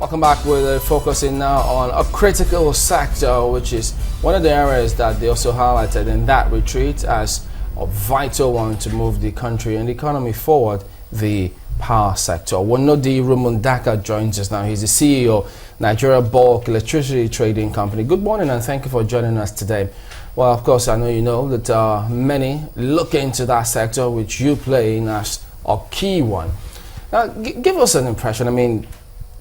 Welcome back. We're focusing now on a critical sector, which is one of the areas that they also highlighted in that retreat as a vital one to move the country and the economy forward, the power sector. Wonodi Rumundaka joins us now. He's the CEO, Nigeria Bulk Electricity Trading Company. Good morning and thank you for joining us today. Well, of course, I know you know that many look into that sector, which you play in as a key one. Now, give us an impression. I mean,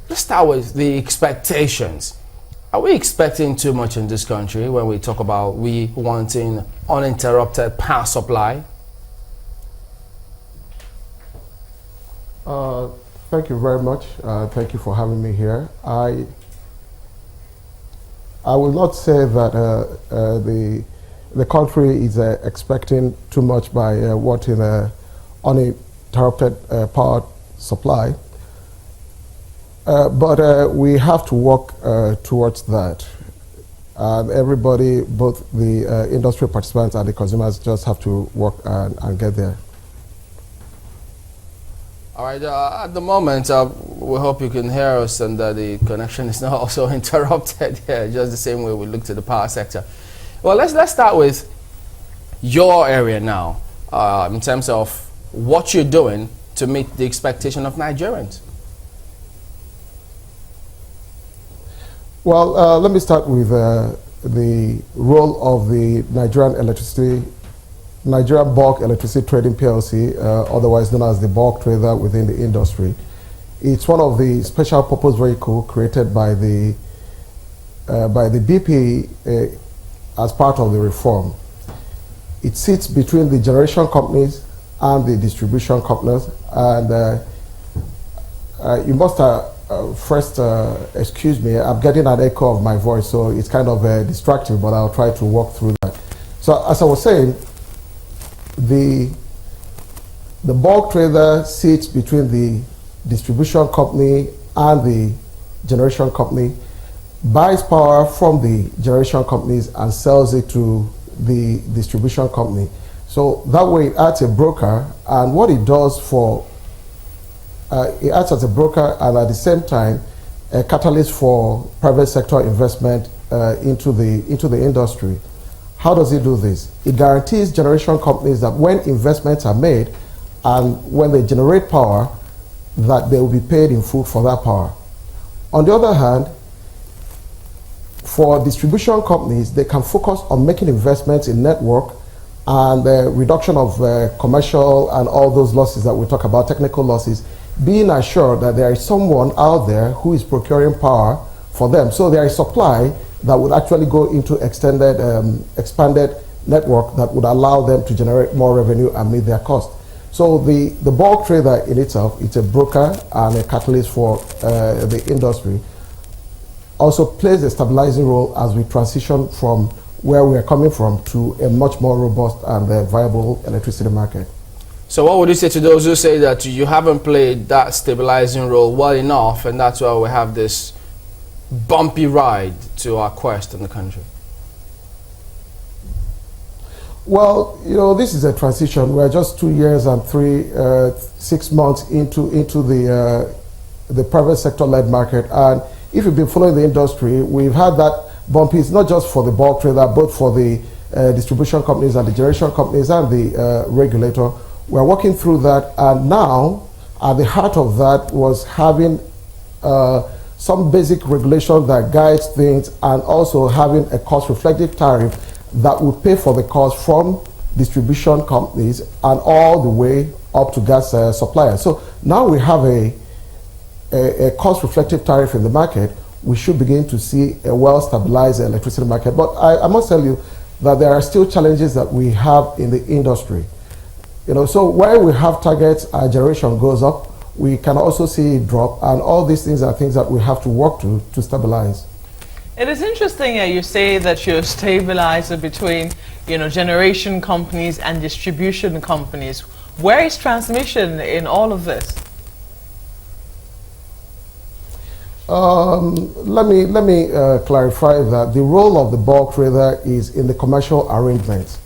let's start with the expectations. Are we expecting too much in this country when we talk about we wanting uninterrupted power supply? Thank you very much. Thank you for having me here. I will not say that the country is expecting too much by wanting uninterrupted power supply. But we have to work towards that. Everybody, both the industry participants and the consumers, just have to work and get there. All right, at the moment, we hope you can hear us and the connection is not also interrupted here, just the same way we looked at the power sector. Well, let's start with your area now, in terms of what you're doing to meet the expectation of Nigerians. Well, let me start with the role of the Nigerian Bulk Electricity Trading PLC, otherwise known as the bulk trader within the industry. It's one of the special purpose vehicles created by the BP as part of the reform. It sits between the generation companies and the distribution companies, and you must first excuse me, I'm getting an echo of my voice, so it's kind of distracting, but I'll try to walk through that. So as I was saying, the bulk trader sits between the distribution company and the generation company, buys power from the generation companies and sells it to the distribution company. So that way it acts as a broker, and what it does for it acts as a broker and at the same time a catalyst for private sector investment into the industry. How does it do this? It guarantees generation companies that when investments are made and when they generate power, that they will be paid in full for that power. On the other hand, for distribution companies, they can focus on making investments in network and the reduction of commercial and all those losses that we talk about, technical losses, being assured that there is someone out there who is procuring power for them. So there is supply that would actually go into expanded network that would allow them to generate more revenue and meet their cost. So the bulk trader in itself, it's a broker and a catalyst for the industry. Also plays a stabilizing role as we transition from where we are coming from to a much more robust and viable electricity market. So what would you say to those who say that you haven't played that stabilizing role well enough, and that's why we have this bumpy ride to our quest in the country? Well, you know, this is a transition. We're just 2 years and 6 months into the private sector-led market, and if you've been following the industry, we've had that bumpy. It's not just for the bulk trader, but for the distribution companies and the generation companies and the regulator. We're working through that, and now at the heart of that was having some basic regulation that guides things, and also having a cost-reflective tariff that would pay for the cost from distribution companies and all the way up to gas suppliers. So now we have a cost-reflective tariff in the market. We should begin to see a well-stabilized electricity market. But I must tell you that there are still challenges that we have in the industry. You know, so while we have targets, our generation goes up, we can also see it drop, and all these things are things that we have to work to stabilize. It is interesting you say that you're a stabilizer between, you know, generation companies and distribution companies. Where is transmission in all of this? Let me clarify that the role of the bulk trader is in the commercial arrangements.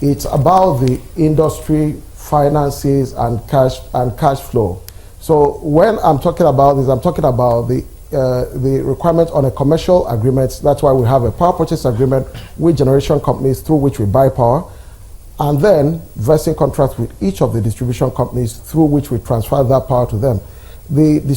It's about the industry, finances, and cash flow. So when I'm talking about this, I'm talking about the the requirement on a commercial agreement. That's why we have a power purchase agreement with generation companies through which we buy power, and then vesting contracts with each of the distribution companies through which we transfer that power to them. The the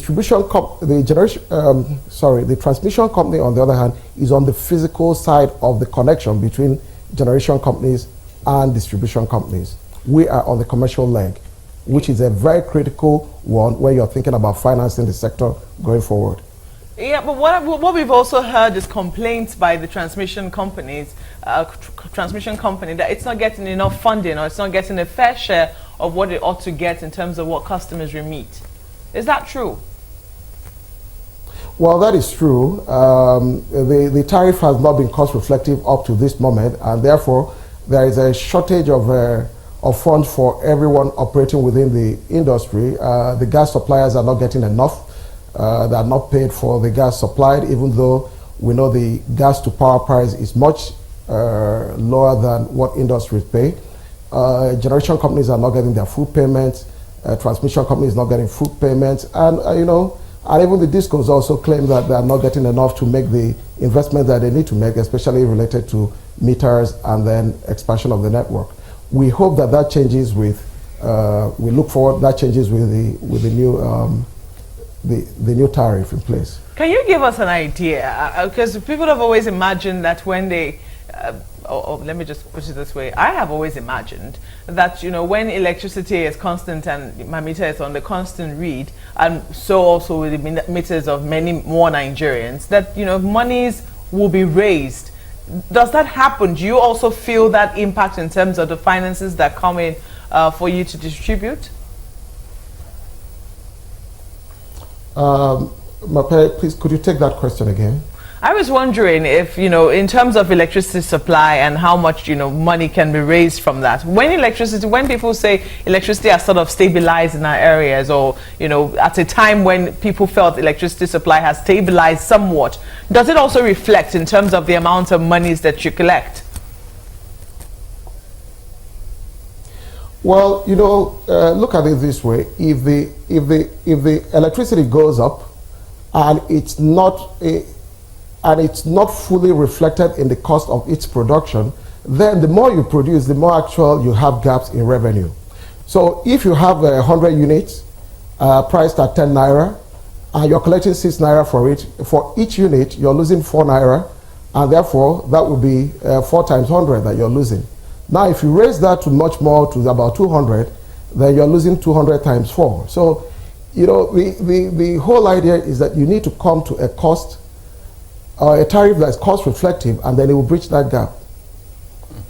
transmission company, on the other hand, is on the physical side of the connection between generation companies and distribution companies. We are on the commercial leg, which is a very critical one when you're thinking about financing the sector going forward. Yeah, but what we've also heard is complaints by the transmission companies, transmission company, that it's not getting enough funding, or it's not getting a fair share of what it ought to get in terms of what customers remit. Is that true? Well, that is true. The tariff has not been cost reflective up to this moment, and therefore there is a shortage of funds for everyone operating within the industry. The gas suppliers are not getting enough. They are not paid for the gas supplied, even though we know the gas to power price is much lower than what industries pay. Generation companies are not getting their food payments. Transmission companies not getting food payments, and and even the discos also claim that they are not getting enough to make the investment that they need to make, especially related to meters and then expansion of the network. We hope that that changes with. We look forward that changes with the new tariff in place. Can you give us an idea? Because people have always imagined that when they let me just put it this way. I have always imagined that, when electricity is constant and my meter is on the constant read, and so also with the meters of many more Nigerians, that, monies will be raised. Does that happen? Do you also feel that impact in terms of the finances that come in for you to distribute? Mape, please, could you take that question again? I was wondering if, in terms of electricity supply and how much, money can be raised from that. When people say electricity has sort of stabilized in our areas, or, at a time when people felt electricity supply has stabilized somewhat, does it also reflect in terms of the amount of monies that you collect? Well, look at it this way. If the electricity goes up and it's not fully reflected in the cost of its production, then the more you produce, the more actual you have gaps in revenue. So if you have 100 units priced at 10 naira, and you're collecting 6 naira for it, for each unit you're losing 4 naira, and therefore that would be 4 times 100 that you're losing. Now if you raise that to much more, to about 200, then you're losing 200 times 4. So the whole idea is that you need to come to a cost, a tariff that is cost reflective, and then it will bridge that gap.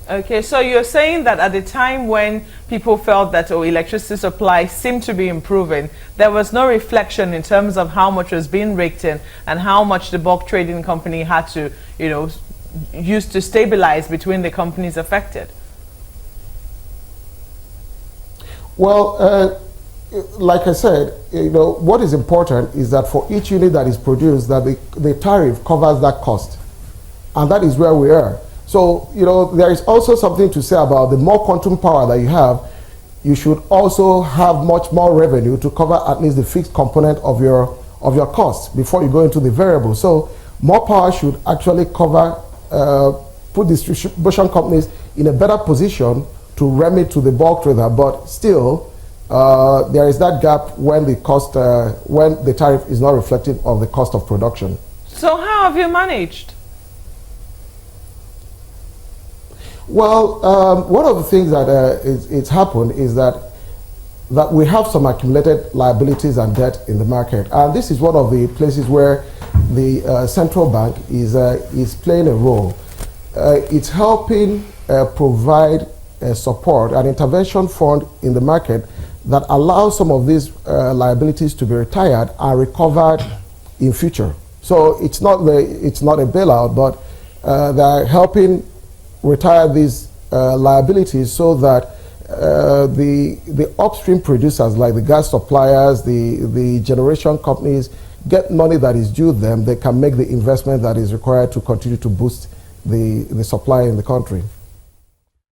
Okay, so you're saying that at the time when people felt that electricity supply seemed to be improving, there was no reflection in terms of how much was being raked in and how much the bulk trading company had to, use to stabilize between the companies affected. Well, like I said, what is important is that for each unit that is produced, that the tariff covers that cost, and that is where we are. So, there is also something to say about the more quantum power that you have, you should also have much more revenue to cover at least the fixed component of your costs before you go into the variable. So, more power should actually cover, put distribution companies in a better position to remit to the bulk trader, but still, there is that gap when when the tariff is not reflective of the cost of production. So how have you managed? Well, one of the things that it's happened is that we have some accumulated liabilities and debt in the market, and this is one of the places where the central bank is playing a role. It's helping provide support, an intervention fund in the market that allows some of these liabilities to be retired and recovered in future. So it's not a bailout, but they're helping retire these liabilities so that the upstream producers, like the gas suppliers, the generation companies, get money that is due them. They can make the investment that is required to continue to boost the supply in the country.